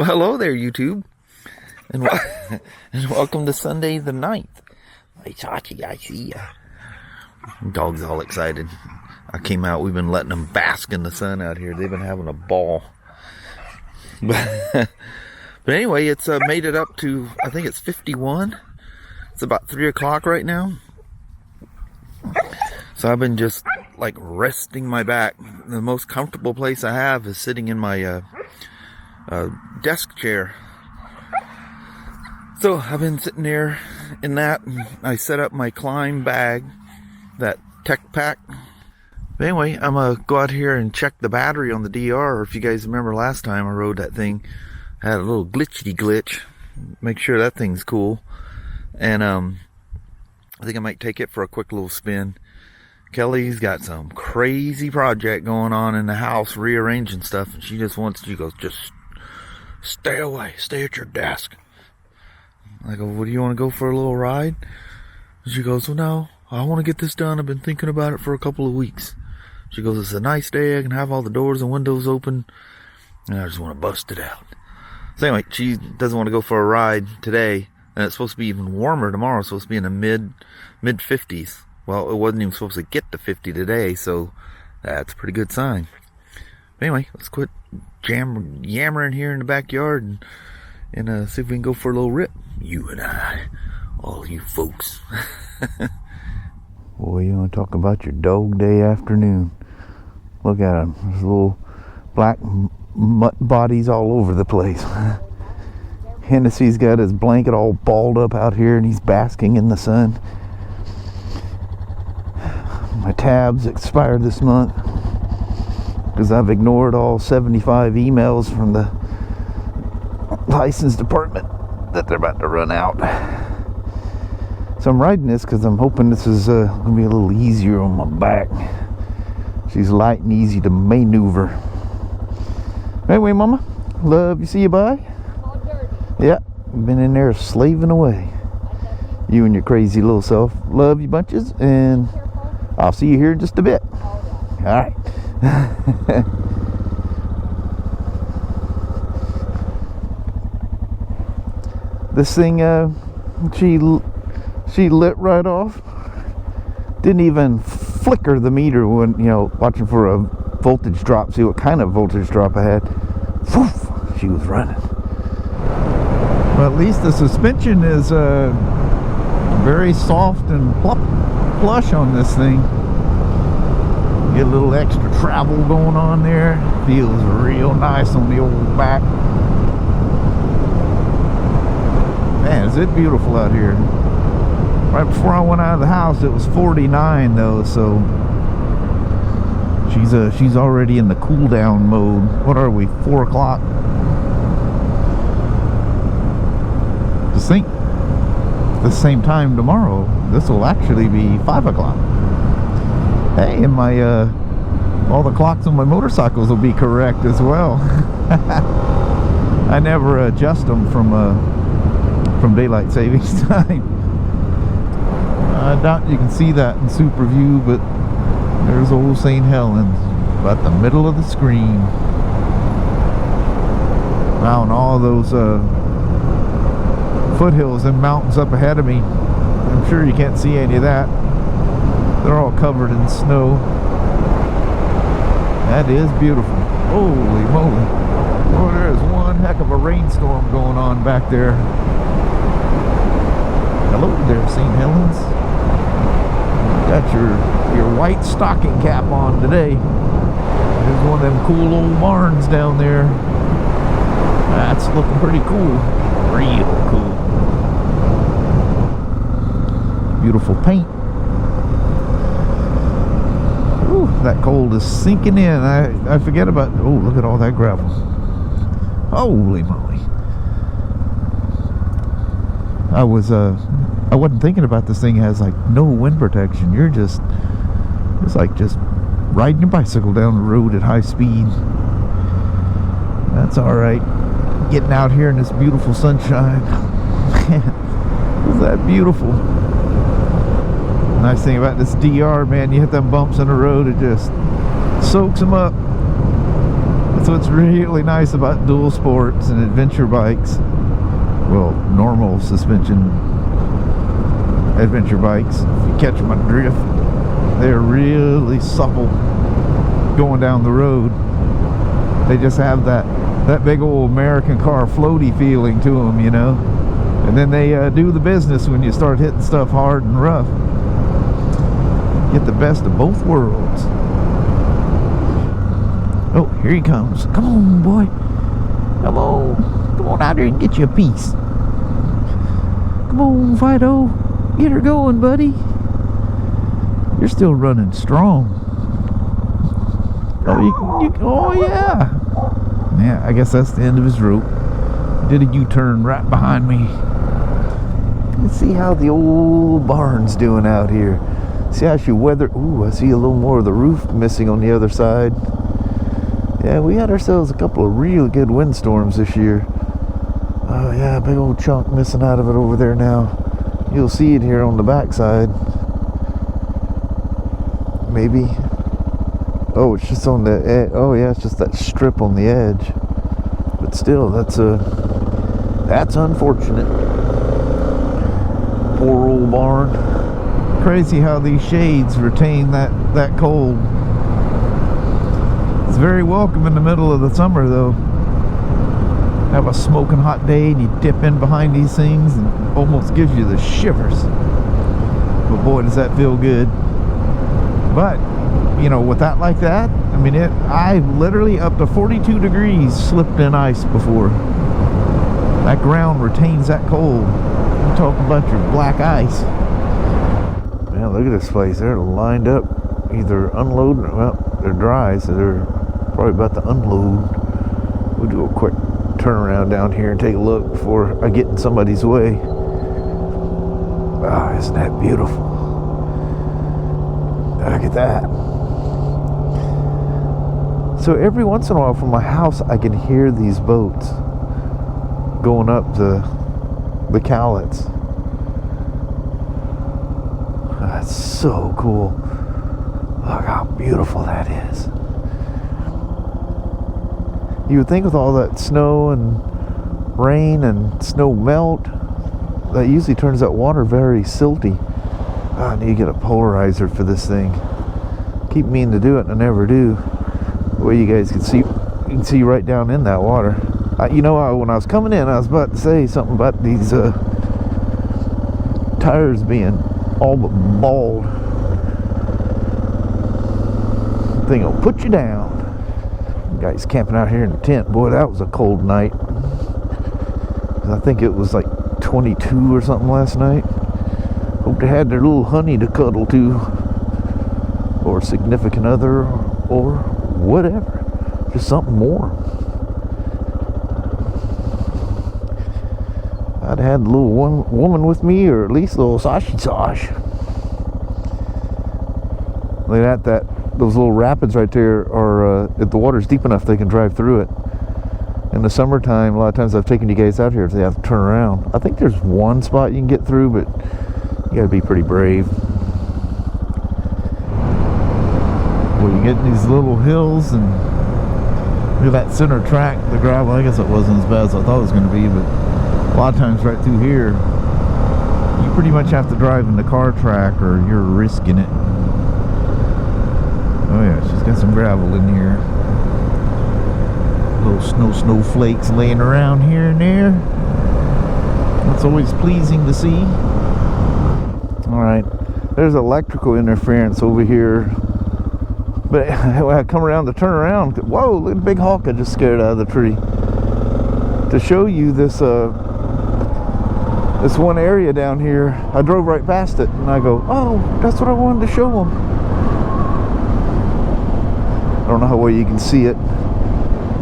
Well, hello there, YouTube, and, and welcome to Sunday the 9th. Hey, Chachi, I see ya. Dog's all excited. I came out, we've been letting them bask in the sun out here. They've been having a ball. But anyway, it's made it up to, I think it's 51. It's about 3 o'clock right now. So I've been just like resting my back. The most comfortable place I have is sitting in my desk chair. So I've been sitting there in that, and I set up my Klim bag, that tech pack. But anyway, I'm gonna go out here and check the battery on the DR. If you guys remember last time I rode that thing, I had a little glitch. Make sure that thing's cool. And I think I might take it for a quick little spin. Kelly's got some crazy project going on in the house, rearranging stuff, and she goes, just stay away, stay at your desk. I go, what, do you want to go for a little ride? She goes, well, no, I want to get this done. I've been thinking about it for a couple of weeks. She goes, it's a nice day, I can have all the doors and windows open, and I just want to bust it out. So anyway, she doesn't want to go for a ride today, and it's supposed to be even warmer tomorrow. It's supposed to be in the mid 50s. Well, it wasn't even supposed to get to 50 today, so that's a pretty good sign. But anyway, let's quit yammering here in the backyard and see if we can go for a little rip. You and I, all you folks. Boy, you want to talk about your dog day afternoon. Look at him. There's little black mutt bodies all over the place. Hennessy's got his blanket all balled up out here, and he's basking in the sun. My tabs expired this month because I've ignored all 75 emails from the license department that they're about to run out. So I'm riding this because I'm hoping this is going to be a little easier on my back. She's light and easy to maneuver. Anyway, Mama, love you. See you, bye. All dirty. Yeah, been in there slaving away. You and your crazy little self. Love you bunches, and I'll see you here in just a bit. All right. This thing, she lit right off. Didn't even flicker the meter when, watching for a voltage drop. See what kind of voltage drop I had. Woof, she was running. But at least the suspension is very soft and plush on this thing. Get a little extra travel going on there. Feels real nice on the old back. Man, is it beautiful out here. Right before I went out of the house, it was 49 though, so she's already in the cool down mode. What are we, 4 o'clock? Just think, at the same time tomorrow, this will actually be 5 o'clock. Hey, and my all the clocks on my motorcycles will be correct as well. I never adjust them from daylight savings time. I doubt you can see that in super view, but there's old St. Helens about the middle of the screen. Wow, and all those foothills and mountains up ahead of me, I'm sure you can't see any of that. They're all covered in snow. That is beautiful. Holy moly. Oh, there's one heck of a rainstorm going on back there. Hello there, St. Helens. Got your white stocking cap on today. There's one of them cool old barns down there. That's looking pretty cool. Real cool. Beautiful paint. Ooh, that cold is sinking in. I forget about... Oh, look at all that gravel. Holy moly. I wasn't thinking about this thing. It has like no wind protection. It's like just riding your bicycle down the road at high speed. That's alright. Getting out here in this beautiful sunshine. Man, is that beautiful. Nice thing about this DR, man, you hit them bumps in the road, it just soaks them up. That's what's really nice about dual sports and adventure bikes. Well, normal suspension adventure bikes. If you catch my drift, they're really supple going down the road. They just have that big old American car floaty feeling to them, you know. And then they do the business when you start hitting stuff hard and rough. Get the best of both worlds. Oh, here he comes. Come on, boy. Come on. Come on out there and get you a piece. Come on, Fido. Get her going, buddy. You're still running strong. Oh, oh yeah. Yeah, I guess that's the end of his rope. Did a U-turn right behind me. Let's see how the old barn's doing out here. See how she weathered. Ooh, I see a little more of the roof missing on the other side. Yeah, we had ourselves a couple of real good windstorms this year. Oh yeah, big old chunk missing out of it over there now. You'll see it here on the backside. Maybe. Oh, it's just on the edge. Oh yeah, it's just that strip on the edge. But still, that's unfortunate. Poor old barn. Crazy how these shades retain that cold. It's very welcome in the middle of the summer though. Have a smoking hot day and you dip in behind these things and almost gives you the shivers. But boy, does that feel good. But you know, with that like that, I mean, I've literally up to 42 degrees slipped in ice before. That ground retains that cold. I'm talking about your black ice. Man, look at this place. They're lined up, either unloading. Well, they're dry, so they're probably about to unload. We'll do a quick turnaround down here and take a look before I get in somebody's way. Wow, isn't that beautiful? Look at that. So every once in a while from my house I can hear these boats going up the Cowlitz. That's so cool. Look how beautiful that is. You would think with all that snow and rain and snow melt, that usually turns that water very silty. Oh, I need to get a polarizer for this thing. Keep meaning to do it and I never do. The way you guys can see, you can see right down in that water. You know, when I was coming in, I was about to say something about these tires being all but bald. Thing will put you down. Guys camping out here in the tent. Boy, that was a cold night. I think it was like 22 or something last night. Hope they had their little honey to cuddle to, or significant other, or whatever. Just something more. I'd had a little woman with me, or at least a little sausage. Look at that. Those little rapids right there are, if the water's deep enough, they can drive through it. In the summertime, a lot of times I've taken you guys out here, they have to turn around. I think there's one spot you can get through, but you gotta be pretty brave. Well, you get in these little hills, and look at that center track, the gravel. I guess it wasn't as bad as I thought it was going to be, but a lot of times right through here, you pretty much have to drive in the car track or you're risking it. Oh yeah, she's got some gravel in here. Little snowflakes laying around here and there. That's always pleasing to see. Alright, there's electrical interference over here. But when I come around to turn around, whoa, look at the big hawk I just scared out of the tree. To show you this this one area down here, I drove right past it and I go, oh, that's what I wanted to show them. I don't know how well you can see it,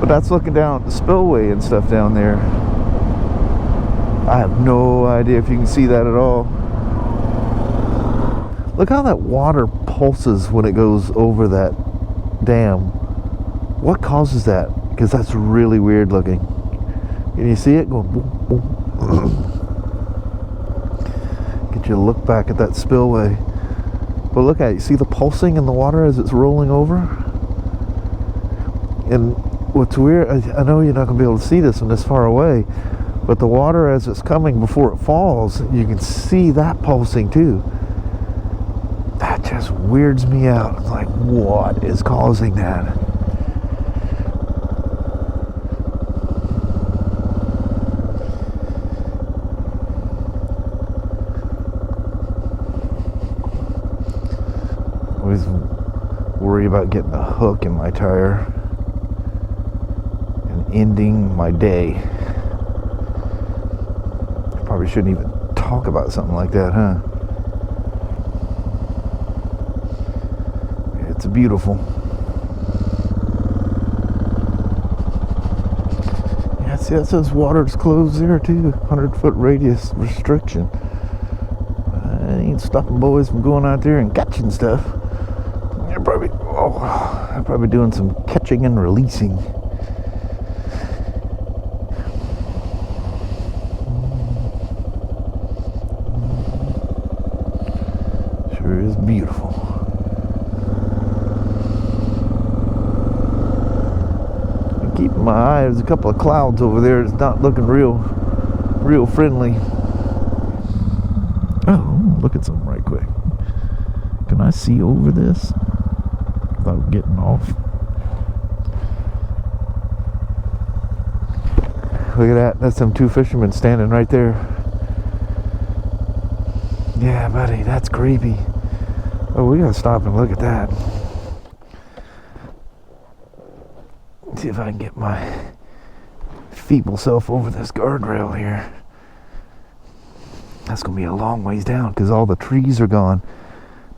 but that's looking down at the spillway and stuff down there. I have no idea if you can see that at all. Look how that water pulses when it goes over that dam. What causes that? Because that's really weird looking. Can you see it going boom, boom? Get you to look back at that spillway. But look at it. You see the pulsing in the water as it's rolling over? And what's weird, I know you're not going to be able to see this from this far away, but the water as it's coming before it falls, you can see that pulsing too. That just weirds me out. It's like, what is causing that? Always worry about getting a hook in my tire and ending my day. I probably shouldn't even talk about something like that, huh? It's beautiful. Yeah, see, that says water's closed there too. 100-foot radius restriction. I ain't stopping boys from going out there and catching stuff. They're probably doing some catching and releasing. Sure is beautiful. Keeping my eye, there's a couple of clouds over there. It's not looking real friendly. Oh, look at something right quick. Can I see over this without getting off? Look at that. That's them two fishermen standing right there. Yeah, buddy, that's creepy. Oh, we gotta stop and look at that. See if I can get my feeble self over this guardrail here. That's gonna be a long ways down because all the trees are gone.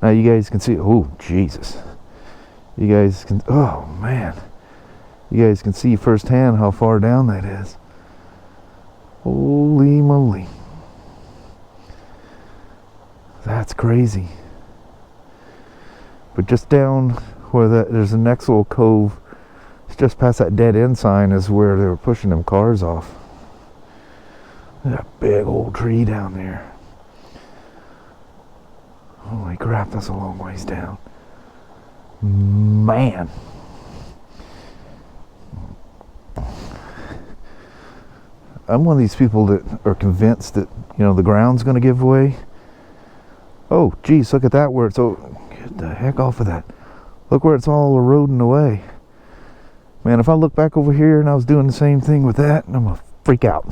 Now you guys can see. Oh, Jesus! You guys can. Oh man! You guys can see firsthand how far down that is. Holy moly! That's crazy. But just down where there's the next little cove. Just past that dead end sign is where they were pushing them cars off. That big old tree down there. Holy crap, that's a long ways down. Man. I'm one of these people that are convinced that, the ground's going to give way. Oh, geez, look at that where it's... Oh, get the heck off of that. Look where it's all eroding away. Man, if I look back over here and I was doing the same thing with that, I'm gonna freak out.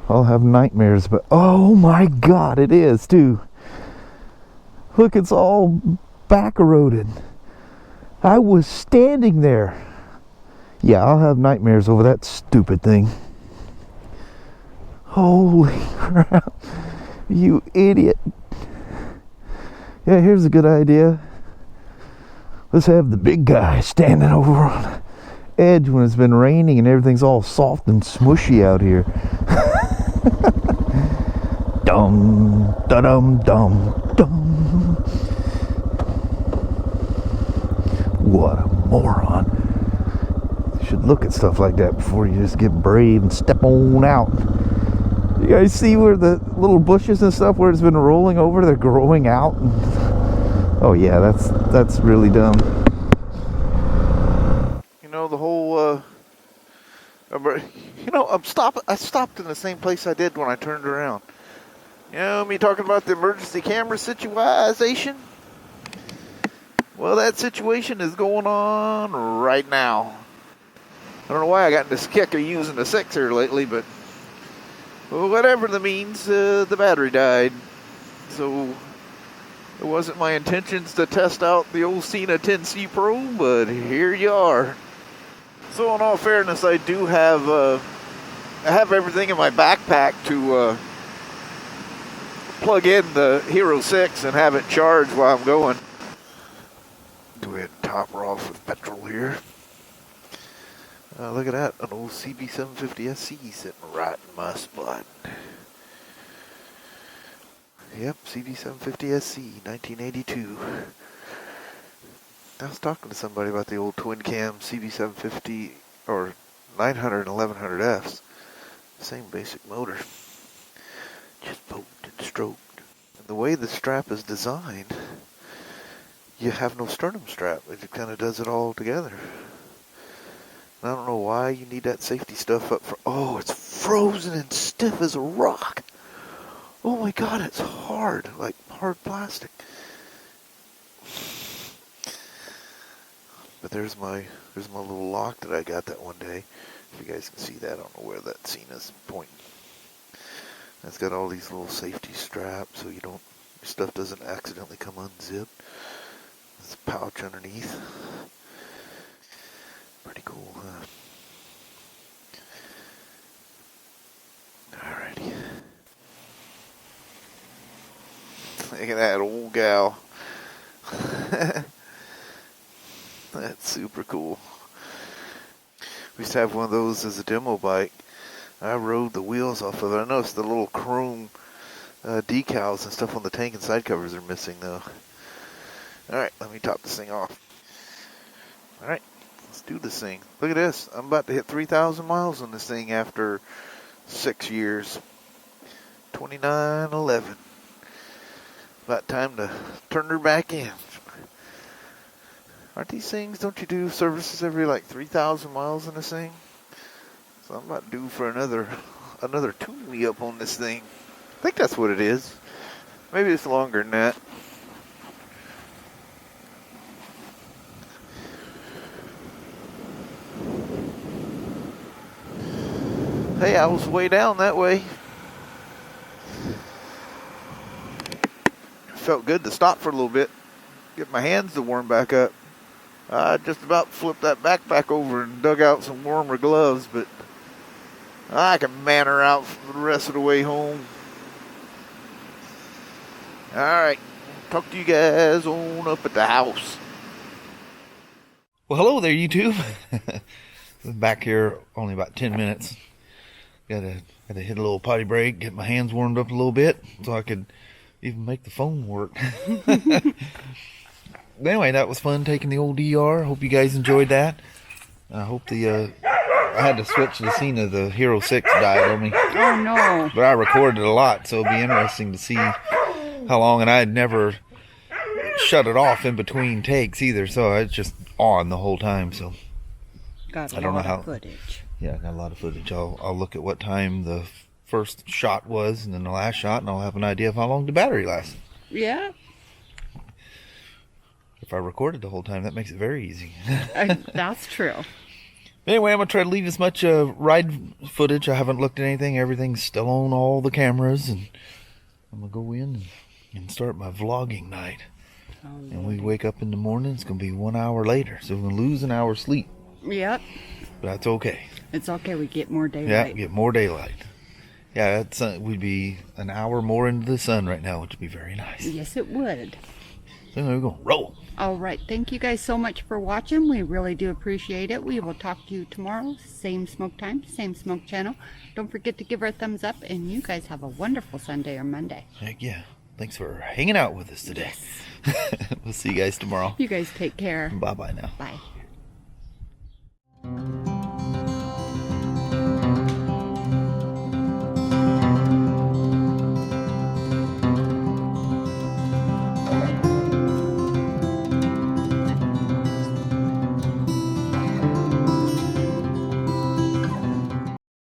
I'll have nightmares, but oh my God, it is too. Look, it's all back eroded. I was standing there. Yeah, I'll have nightmares over that stupid thing. Holy crap. You idiot. Yeah, here's a good idea. Let's have the big guy standing over on the edge when it's been raining and everything's all soft and smushy out here. Dum, da-dum, dum, dum. What a moron. You should look at stuff like that before you just get brave and step on out. You guys see where the little bushes and stuff where it's been rolling over, they're growing out? Oh yeah, that's really dumb. The whole I stopped in the same place I did when I turned around. Me talking about the emergency camera situation? Well, that situation is going on right now. I don't know why I got in this kick of using the 6er lately, but whatever the means, the battery died. So it wasn't my intentions to test out the old Sena 10C Pro, but here you are. So in all fairness, I do have I have everything in my backpack to plug in the Hero 6 and have it charged while I'm going. Go ahead and top her off with petrol here. Look at that, an old CB750SC sitting right in my spot. Yep, CB750SC, 1982. I was talking to somebody about the old twin cam CB750 or 900 and 1100Fs. Same basic motor. Just poked and stroked. And the way the strap is designed, you have no sternum strap. It kind of does it all together. I don't know why you need that safety stuff up for. Oh, it's frozen and stiff as a rock. Oh my God, it's hard, like hard plastic. But there's my little lock that I got that one day. If you guys can see that, I don't know where that Sena's pointing. It's got all these little safety straps so your stuff doesn't accidentally come unzipped. There's a pouch underneath. Pretty cool, huh? Alrighty. Look at that old gal. That's super cool. We used to have one of those as a demo bike. I rode the wheels off of it. I noticed the little chrome decals and stuff on the tank and side covers are missing though. Alright, let me top this thing off. Alright, let's do this thing. Look at this. I'm about to hit 3,000 miles on this thing after 6 years. 2911. About time to turn her back in. Aren't these things, don't you do services every like 3,000 miles in this thing? So I'm about due for another tune-me up on this thing. I think that's what it is. Maybe it's longer than that. Hey, I was way down that way. Felt good to stop for a little bit. Get my hands to warm back up. I just about flipped that backpack over and dug out some warmer gloves, but I can man her out for the rest of the way home. Alright, talk to you guys on up at the house. Well, hello there, YouTube. Back here only about 10 minutes. Gotta hit a little potty break, get my hands warmed up a little bit so I could even make the phone work. Anyway, that was fun taking the old DR. Hope you guys enjoyed that. I hope I had to switch the Sena. The Hero 6 died on me. Oh no. But I recorded a lot, so it'll be interesting to see how long. And I had never shut it off in between takes either, so it's just on the whole time. So got a lot of footage. Yeah, I got a lot of footage. I'll look at what time the first shot was and then the last shot, and I'll have an idea of how long the battery lasts. Yeah. If I recorded the whole time, that makes it very easy. That's true. Anyway, I'm going to try to leave as much ride footage. I haven't looked at anything. Everything's still on all the cameras. And I'm going to go in and start my vlogging night. Oh, and we wake up in the morning. It's going to be 1 hour later. So we're going to lose an hour's sleep. Yep. But that's okay. It's okay. We get more daylight. Yeah, get more daylight. Yeah, we'd be an hour more into the sun right now, which would be very nice. Yes, it would. So we're going to roll. All right. Thank you guys so much for watching. We really do appreciate it. We will talk to you tomorrow. Same smoke time, same smoke channel. Don't forget to give our thumbs up. And you guys have a wonderful Sunday or Monday. Heck yeah. Thanks for hanging out with us today. Yes. We'll see you guys tomorrow. You guys take care. Bye-bye now. Bye.